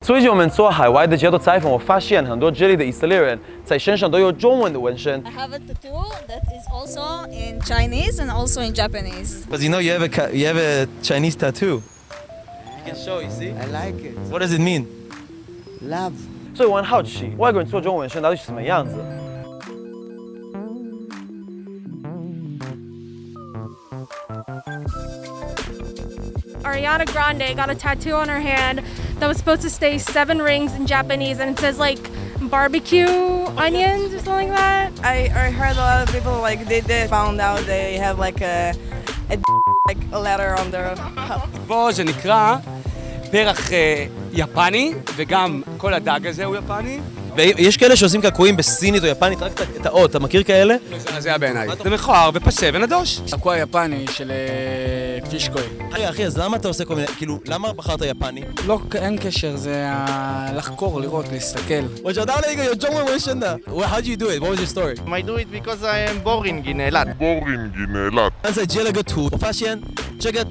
最近我们做海外的街头采访，我发现很多这里的以色列人在身上都有中文的纹身。I have a tattoo that is also in Chinese and also in Japanese. Because you know you have a Chinese tattoo. You can show, you see? I like it. What does it mean? Love. 所以我很好奇，外国人做中文纹身到底是什么样子？ Ariana Grande got a tattoo on her hand that was supposed to say 7 rings in Japanese, and it says like barbecue onions or something like that. I heard a lot of people like they found out they have like a like a letter on their פה שנקרא פרח יפני, וגם כל הדג הזה הוא יפני. ויש כאלה שעושים קעקועים בסינית או יפנית, רק את האות, אתה מכיר כאלה? זה היה בעיניי. זה מכוער ופסה ונדוש. קעקוע יפני של פישקוי. אחי, אז למה אתה עושה כל מיני, כאילו, למה בחרת יפני? לא, אין קשר, זה לחקור, לראות, להסתכל. 我找到了一个有中文纹身的。How do you do it? What was your story? I do it because I am boring in Eilat. 刚才截了个图，我发现这个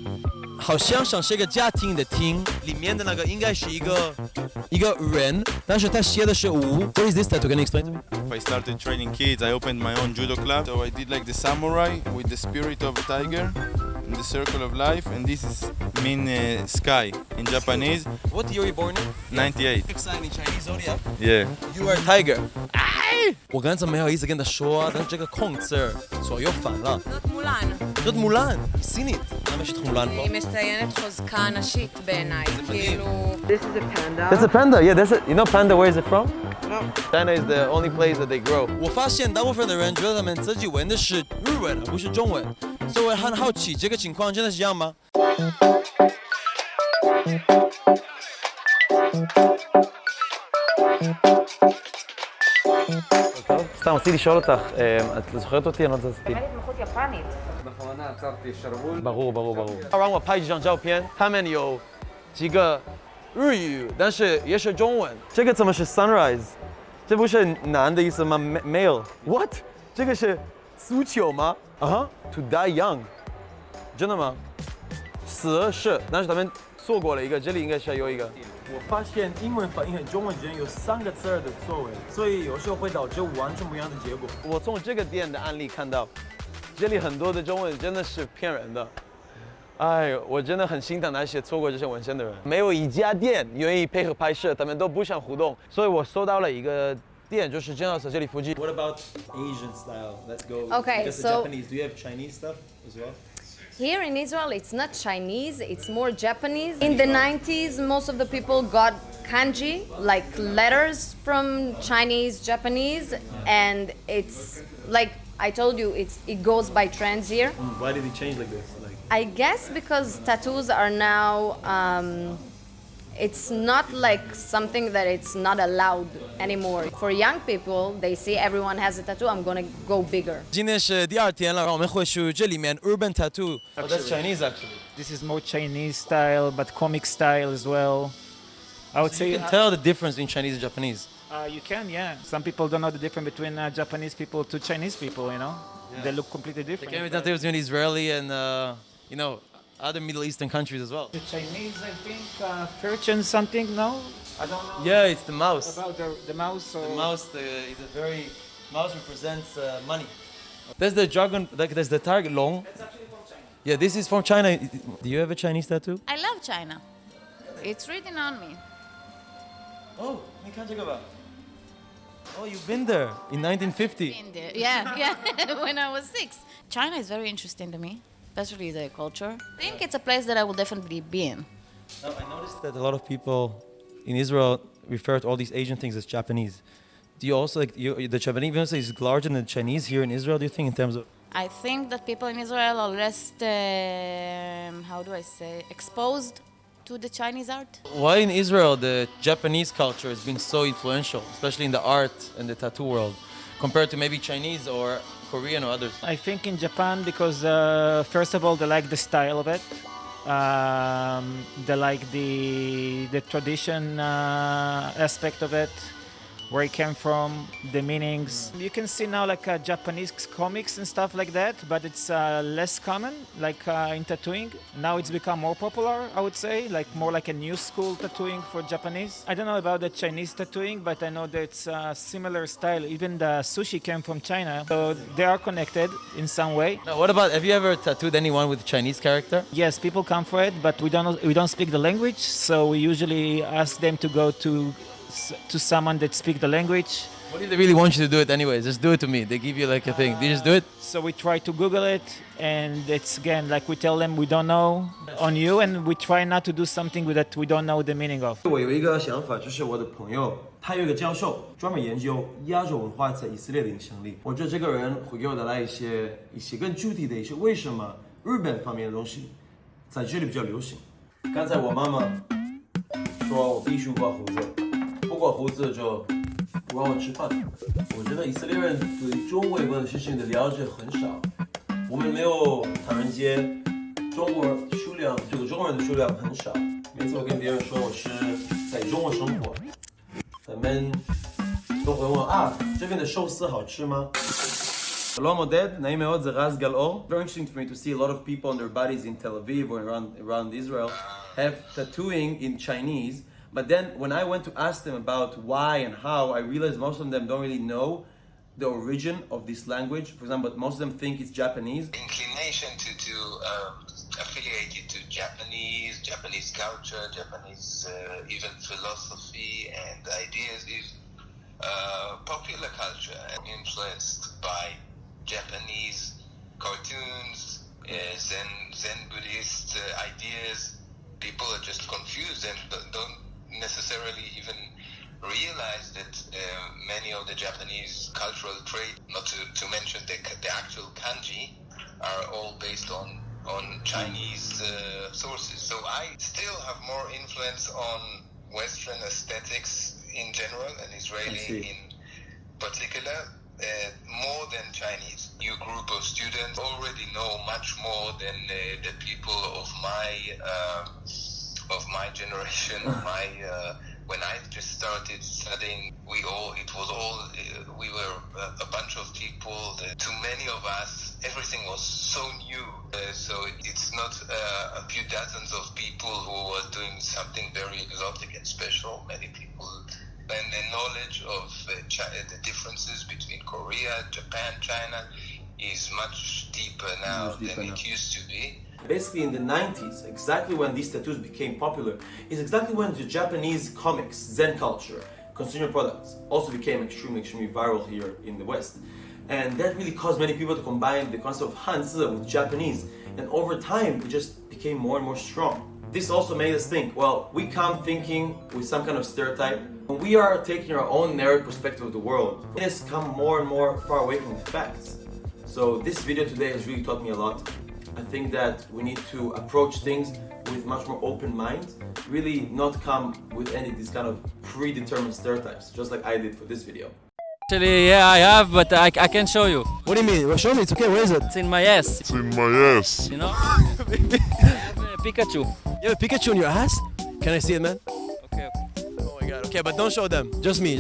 好像是一个家庭的厅，里面的那个应该是一个人，但是他写的是无。What is this tattoo? Can you explain to me? I started training kids. I opened my own judo club. So I did like the samurai with the spirit of a tiger in the circle of life. And this is mean sky in Japanese. What year were you born in? 98. Big sign in Chinese zodiac. Yeah. You are a tiger. 我刚才没有意思跟他说啊，但是这个空字左右反了。 זאת מולן. זאת מולן, סינית. למה יש את מולן פה? היא מציינת חוזקה נשית בעיניי, כאילו... This is a panda. That's a panda. Yeah, that's it. You know panda, where is it from? No. China is the only place that they grow. 我发现大部分的人觉得他们自己纹的是日文，而不是中文，所以我很好奇，这个情况真的是这样吗？ סתם, רציתי לשאול אותך, את זוכרת אותי? אני לא זוכרת אותי. התמחות יפנית. בכוונה עצרתי שרוול. ברור. 让我拍几张照片，他们有几个日语，但是也是中文。这个怎么是 sunrise？ 这不是男的意思吗 ？male。What？ 这个是诉求吗？啊 ？To die young。真的吗？死是，但是他们错过了一个，这里应该是有一个。 我发现英文反应和中文之间有3个字的错位，所以有时候会导致完全不一样的结果。我从这个店的案例看到，这里很多的中文真的是骗人的。哎，我真的很心疼那些错过这些纹身的人。没有一家店愿意配合拍摄，他们都不想互动，所以我搜到了一个店，就是正好在这里附近。What about Asian style? Let's go. Okay, so Japanese. Do you have Chinese stuff as well? here in Israel, it's not Chinese, it's more Japanese. In the 90s, most of the people got kanji, like letters from Chinese, Japanese, and it's like I told you, it goes by trends here. Why did it change like this? I guess because tattoos are now, it's not like something that it's not allowed anymore. For young people, they see everyone has a tattoo, I'm gonna go bigger. 今天是第2天了，让我们回去这里面 urban tattoo. Oh, that's Chinese actually. This is more Chinese style, but comic style as well. I would say You can tell the difference in Chinese and Japanese. you can, yeah. Some people don't know the difference between Japanese people to Chinese people, you know? Yeah. They look completely different. Can we tell the difference between Israeli and other Middle Eastern countries as well? The Chinese, I think, fortune something, no? I don't know. Yeah, it's the mouse. About the mouse or... The mouse is a very mouse represents money. There's the dragon, like there's the tiger long. That's actually from China. Yeah, this is from China. Do you have a Chinese tattoo? I love China. It's written on me. Oh, you can't talk about. Oh, you've been there in 1950. In there. Yeah, when I was 6. China is very interesting to me, especially the culture. I think it's a place that I will definitely be in. Now, I noticed that a lot of people in Israel refer to all these Asian things as Japanese. Do you also the Japanese is larger than the Chinese here in Israel? Do you think in terms of? I think that people in Israel are less, exposed to the Chinese art. Why in Israel the Japanese culture has been so influential, especially in the art and the tattoo world, compared to maybe Chinese or Korean or others? I think in Japan because, first of all, they like the style of it. They like the tradition aspect of it. where it came from, the meanings. You can see now like Japanese comics and stuff like that, but it's less common, like in tattooing. Now it's become more popular, I would say, like more like a new school tattooing for Japanese. I don't know about the Chinese tattooing, but I know that it's a similar style. Even the sushi came from China, so they are connected in some way. Now, what about, have you ever tattooed anyone with a Chinese character? Yes, people come for it, but we don't speak the language, so we usually ask them to go to someone that speaks the language. What if they really want you to do it anyways? Just do it to me. They give you like a thing. Do you just do it? So we try to Google it, and it's again like we tell them we don't know on you, and we try not to do something that we don't know the meaning of. 我有一个想法，就是我的朋友，他有一个教授，专门研究亚洲文化在以色列的影响力。我觉得这个人会给我带来一些更具体的一些为什么日本方面的东西在这里比较流行。刚才我妈妈说我必须刮胡子，不刮胡子就不让我吃饭。我觉得以色列人对中国有关的事情的了解很少，我们没有唐人街，中国数量，这个中国人的数量很少。每次我跟别人说我是在中国生活，他们都会问啊，这边的寿司好吃吗？שלום עודד, נעים מאוד, זה רז גלאור. Very interesting for me to see a lot of people on their bodies in Tel Aviv or around Israel have tattooing in Chinese. But then when I went to ask them about why and how, I realized most of them don't really know the origin of this language. For example, most of them think it's Japanese. Inclination to affiliate it to Japanese culture, Japanese even philosophy and ideas is popular culture influenced by Japanese cartoons, Zen Buddhist ideas. People are just confused and don't necessarily even realize that many of the Japanese cultural traits, not to mention the actual kanji, are all based on Chinese sources. So I still have more influence on Western aesthetics in general and Israeli in particular, more than Chinese. New group of students already know much more than the people of my generation. When I just started studying, we were a bunch of people. To many of us, everything was so new. So it's not a few dozens of people who were doing something very exotic and special. Many people, and the knowledge of the differences between Korea, Japan, China is much deeper now than it used to be. Basically in the 90s, exactly when these tattoos became popular, is exactly when the Japanese comics, Zen culture, consumer products also became extremely viral here in the West. And that really caused many people to combine the concept of Hanzi with Japanese. And over time, it just became more and more strong. This also made us think, well, we come thinking with some kind of stereotype. When we are taking our own narrative perspective of the world, it has come more and more far away from the facts. So this video today has really taught me a lot. I think that we need to approach things with much more open minds, really not come with any of these kind of predetermined stereotypes, just like I did for this video. Actually, yeah, I have, but I can show you. What do you mean? Well, show me, it's okay, where is it? It's in my ass. It's in my ass. You know? I have a Pikachu. You have a Pikachu in your ass? Can I see it, man? Okay. Oh my god, okay, but don't show them. Just me.